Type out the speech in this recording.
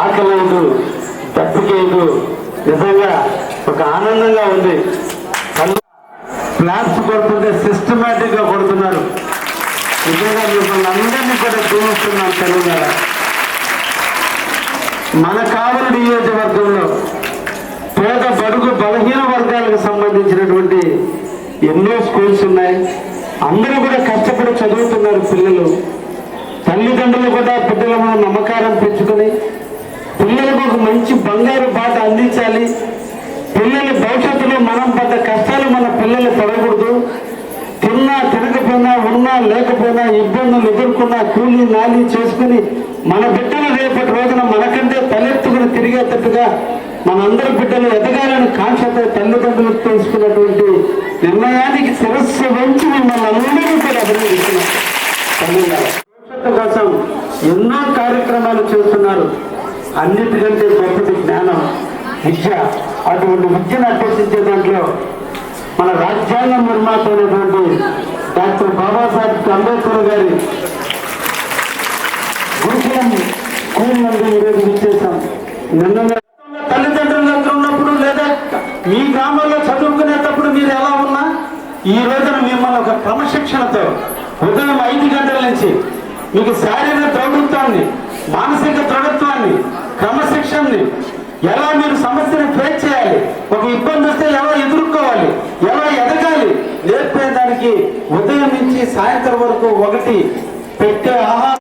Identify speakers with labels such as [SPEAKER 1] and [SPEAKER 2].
[SPEAKER 1] ఆకలేదు, దప్పికేయదు. నిజంగా ఒక ఆనందంగా ఉంది. క్లాప్స్ కొడుతుంటే సిస్టమేటిక్ గా కొడుతున్నారు. నిజంగా మిమ్మల్ని అందరినీ కూడా చూస్తున్నాం. తెలుగుగా మన కావలి నియోజకవర్గంలో పేద బడుగు బలహీన వర్గాలకు సంబంధించినటువంటి ఎన్నో స్కూల్స్ ఉన్నాయి. అందరూ కూడా కష్టపడి చదువుతున్నారు పిల్లలు. తల్లిదండ్రులు కూడా బిడ్డల మీద నమ్మకారం పెంచుకొని పిల్లలకు ఒక మంచి బంగారు బాట అందించాలి. పిల్లల భవిష్యత్తులో మనం పడ్డ కష్టాలు మన పిల్లలు పడకూడదు. తిన్నా తినకపోయినా, ఉన్నా లేకపోయినా, ఇబ్బందులు ఎదుర్కొన్నా కూలీ నాలి చేసుకుని మన బిడ్డలు రేపటి రోజున మనకంటే తలెత్తుకుని తిరిగేటట్టుగా మనందరి బిడ్డలు ఎదగాలని కాంక్షతో తల్లిదండ్రులు తీసుకున్నటువంటి నిర్ణయానికి శిరస్సు వంచి మిమ్మల్ని అందరినీ కూడా అభినందిస్తున్నాం. భవిష్యత్తు కోసం ఎన్నో కార్యక్రమాలు చేస్తున్నారు. అన్నిటికంటే గొప్పది జ్ఞానం, విద్య. అటువంటి విద్యను అభ్యసించే దాంట్లో మన రాజ్యాంగ నిర్మాత అయినటువంటి డాక్టర్ బాబాసాహెబ్ అంబేద్కర్ గారి గురుకులం స్కూల్ నుండి ఈరోజు విచ్చేసాం. నిన్న తల్లిదండ్రుల దగ్గర ఉన్నప్పుడు లేదా మీ గ్రామంలో చదువుకునేటప్పుడు మీరు ఎలా ఉన్నా, ఈ రోజున మిమ్మల్ని ఒక క్రమశిక్షణతో ఉదయం 5 గంటల నుంచి మీకు శారీరక దృఢత్వాన్ని, మానసిక దృఢత్వాన్ని, క్రమశిక్షణని, ఎలా మీరు సమస్యను ఫేస్ చేయాలి, ఒక ఇబ్బంది వస్తే ఎలా ఎదుర్కోవాలి, ఎలా ఎదగాలి నేర్పేదానికి ఉదయం నుంచి సాయంత్రం వరకు ఒకటి పెట్టే ఆహారం